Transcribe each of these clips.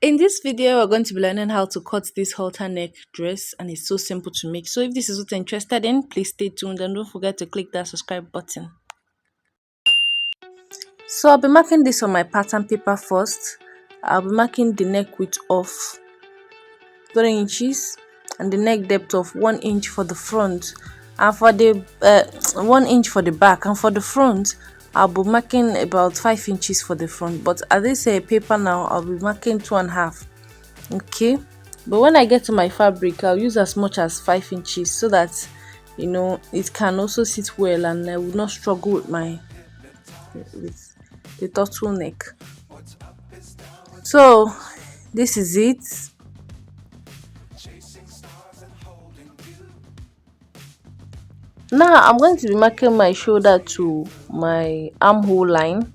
In this video, we're going to be learning how to cut this halter neck dress, and it's so simple to make. So if this is what you're interested in, please stay tuned and don't forget to click that subscribe button. So I'll be marking this on my pattern paper first. I'll be marking the neck width of 3 inches and the neck depth of 1 inch for the front, and for the 1 inch for the back, and for the front I'll be marking about 5 inches for the front, but at this paper now I'll be marking 2.5. Okay, but when I get to my fabric I'll use as much as 5 inches so that it can also sit well and I will not struggle with with the turtleneck. So this is it. Now I'm going to be marking my shoulder to my armhole line.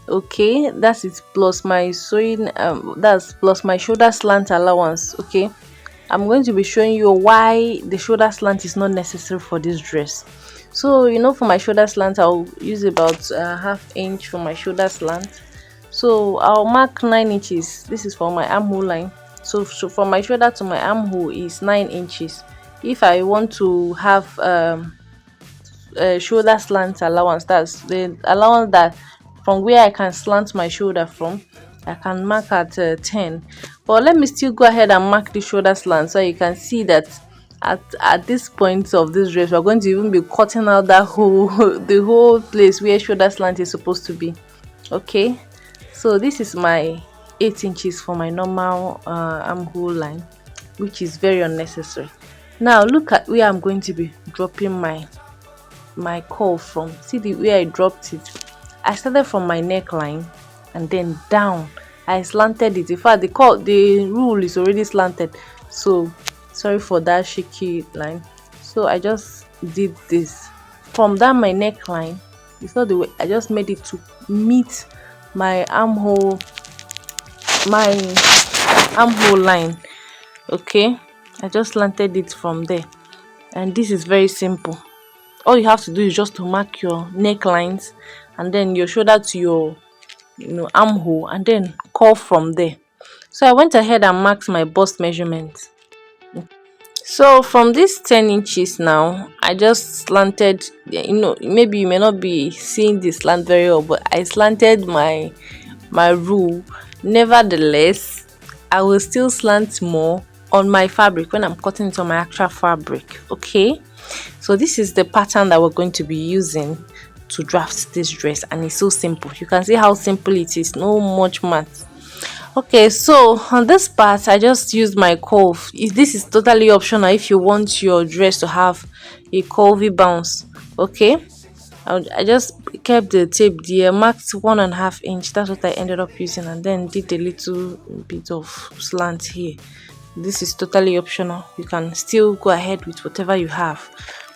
Okay, that's it, plus my sewing that's plus my shoulder slant allowance. Okay, I'm going to be showing you why the shoulder slant is not necessary for this dress. So for my shoulder slant I'll use about half inch for my shoulder slant. So I'll mark 9 inches. This is for my armhole line. So from my shoulder to my armhole is 9 inches. If I want to have shoulder slant allowance, that's the allowance that from where I can slant my shoulder from, I can mark at 10. But let me still go ahead and mark the shoulder slant so you can see that at this point of this dress we're going to even be cutting out that whole the whole place where shoulder slant is supposed to be. Okay, so this is my 8 inches for my normal armhole line, which is very unnecessary. Now look at where I'm going to be dropping my curl from. See the way I dropped it. I started from my neckline and then down. I slanted it. In fact, the rule is already slanted, so sorry for that shaky line. So I just did this from that my neckline. It's not the way, I just made it to meet my armhole line. Okay, I just slanted it from there, and this is very simple. All you have to do is just to mark your necklines and then your shoulder to your armhole, and then curl from there. So I went ahead and marked my bust measurement. So from this 10 inches now I just slanted, maybe you may not be seeing the slant very well, but I slanted my rule. Nevertheless, I will still slant more on my fabric when I'm cutting it on my actual fabric. Okay, so this is the pattern that we're going to be using to draft this dress, and it's so simple. You can see how simple it is, no much math. Okay, so on this part I just used my curve. This is totally optional if you want your dress to have a curvy bounce. Okay, I just kept the tape there, marked 1.5 inch. That's what I ended up using, and then did a little bit of slant here. This is totally optional. You can still go ahead with whatever you have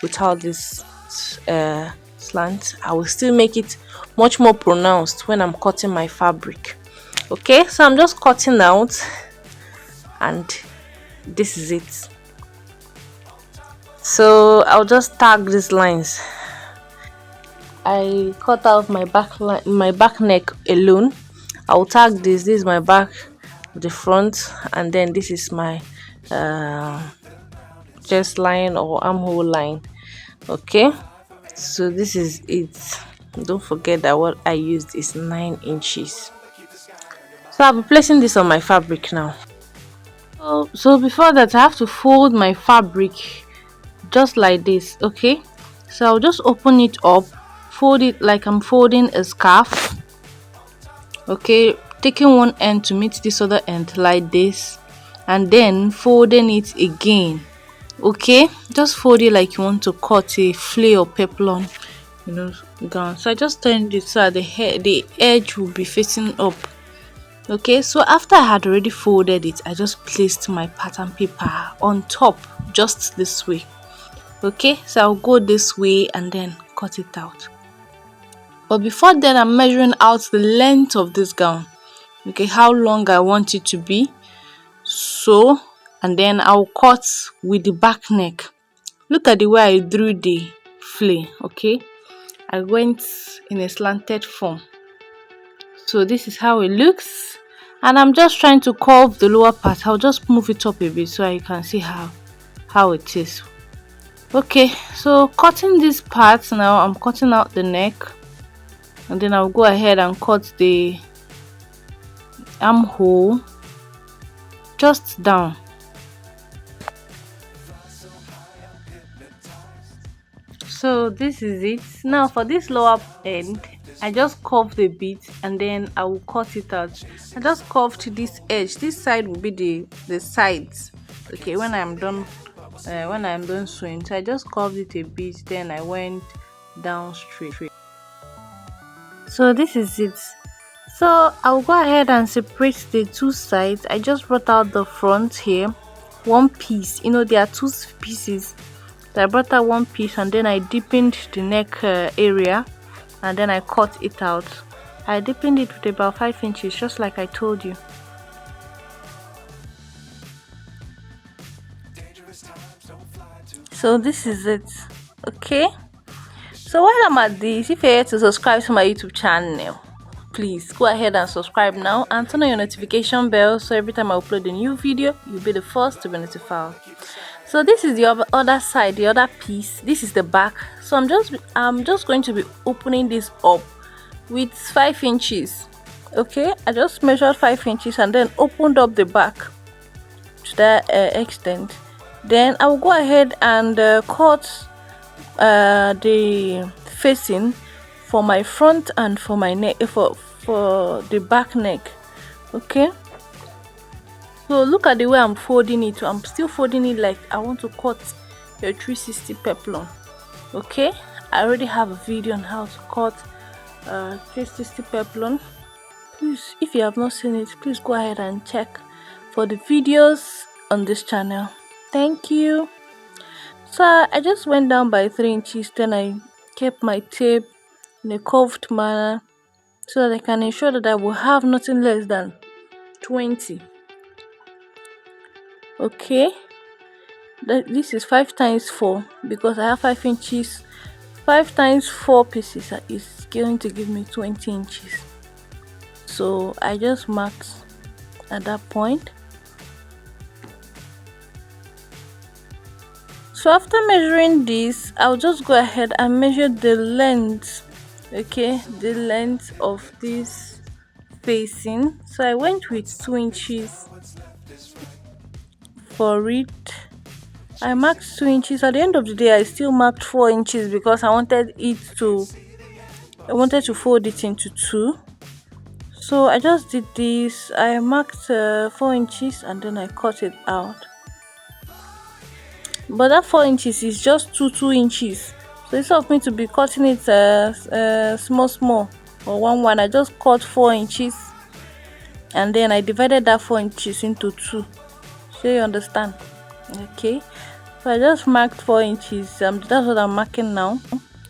without this slant. I will still make it much more pronounced when I'm cutting my fabric. Okay, so I'm just cutting out, and this is it. So I'll just tag these lines. I cut out my back neck alone. I'll tag this is my back, the front, and then this is my chest line or armhole line. Okay, so this is it. Don't forget that what I used is 9 inches. So I'll be placing this on my fabric now. So before that I have to fold my fabric just like this. Okay, so I'll just open it up, fold it like I'm folding a scarf. Okay, taking one end to meet this other end like this, and then folding it again. Okay, just fold it like you want to cut a flare or peplum gown. So I just turned it so that the edge will be facing up. Okay, so after I had already folded it, I just placed my pattern paper on top just this way. Okay, so I'll go this way and then cut it out. But before then, I'm measuring out the length of this gown. Okay, how long I want it to be. So, and then I'll cut with the back neck. Look at the way I drew the flare. Okay, I went in a slanted form. So this is how it looks. and I'm just trying to curve the lower part. I'll just move it up a bit so you can see how it is. Okay, so cutting this part now, I'm cutting out the neck, and then I'll go ahead and cut the armhole just down. So this is it. Now for this lower end, I just curved a bit and then I will cut it out. I just curved this edge. This side will be the sides. Okay, when I'm done sewing, so I just curved it a bit, then I went down straight. So this is it. So I'll go ahead and separate the two sides. I just brought out the front here, one piece. You know, there are two pieces. So I brought out one piece and then I deepened the neck area, and then I cut it out. I deepened it with about 5 inches, just like I told you. So this is it. Okay, so while I'm at this, if you're here to subscribe to my YouTube channel, please go ahead and subscribe now and turn on your notification bell, so every time I upload a new video, you'll be the first to be notified. So this is the other side, the other piece. This is the back. So I'm just going to be opening this up with 5 inches. Okay, I just measured 5 inches and then opened up the back to that extent. Then I will go ahead and cut the facing for my front and for my neck, for the back neck. Okay, so look at the way I'm folding it. I'm still folding it like I want to cut a 360 peplum. Okay, I already have a video on how to cut 360 peplum. Please, if you have not seen it, please go ahead and check for the videos on this channel. Thank you. So I just went down by 3 inches, then I kept my tape in a curved manner so that I can ensure that I will have nothing less than 20. Okay, this is 5 times 4 because I have 5 inches. 5 times 4 pieces is going to give me 20 inches. So I just marked at that point. So after measuring this, I'll just go ahead and measure the length. Okay, the length of this facing. So I went with 2 inches for it. I marked 2 inches. At the end of the day, I still marked 4 inches because I wanted to fold it into 2. So I just did this. I marked 4 inches and then I cut it out. But that 4 inches is just 2 inches. So instead of me to be cutting it small or one, I just cut 4 inches and then I divided that 4 inches into 2. So you understand? Okay, so I just marked 4 inches. That's what I'm marking now.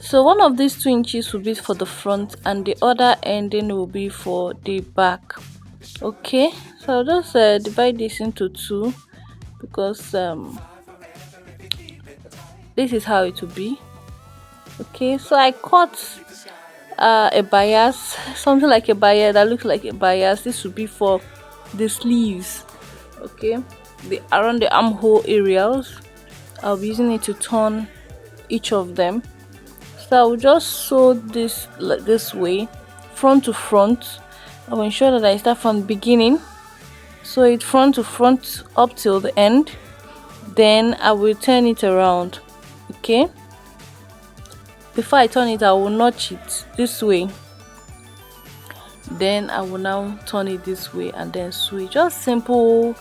So one of these 2 inches will be for the front and the other ending will be for the back. Okay, so I'll just divide this into 2 because this is how it will be. Okay, so I cut a bias, something like a bias that looks like a bias. This will be for the sleeves. Okay, around the armhole areas, I'll be using it to turn each of them. So I will just sew this like this way, front to front. I will ensure that I start from the beginning, sew it front to front up till the end. Then I will turn it around. Okay, before I turn it, I will notch it this way. Then I will now turn it this way and then sew it. Just simple,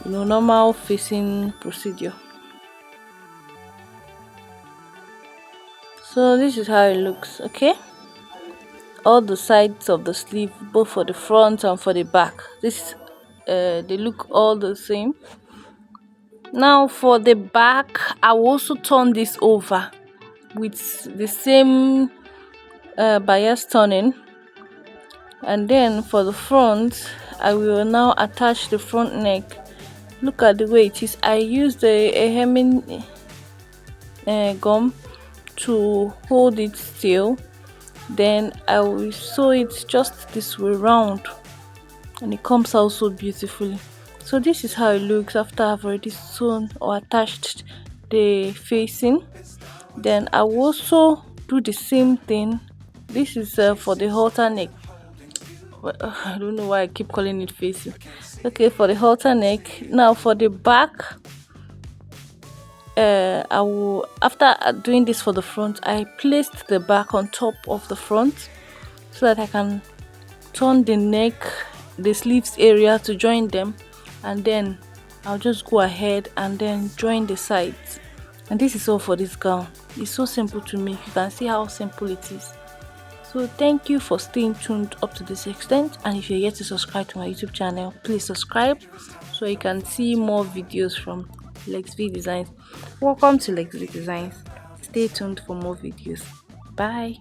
normal facing procedure. So this is how it looks. Okay, all the sides of the sleeve, both for the front and for the back, they look all the same. Now for the back, I will also turn this over with the same bias turning, and then for the front, I will now attach the front neck. Look at the way it is. I used a hemming gum to hold it still. Then I will sew it just this way round. and it comes out so beautifully. So this is how it looks after I've already sewn or attached the facing. Then I will also do the same thing. This is for the halter neck. I don't know why I keep calling it facing. Okay, for the halter neck. Now for the back, I will, after doing this for the front, I placed the back on top of the front so that I can turn the neck, the sleeves area to join them, and then I'll just go ahead and then join the sides. And this is all for this gown. It's so simple to make. You can see how simple it is. So thank you for staying tuned up to this extent, and if you're yet to subscribe to my YouTube channel, please subscribe so you can see more videos from Lex V Designs. Welcome to Lex V Designs. Stay tuned for more videos. Bye.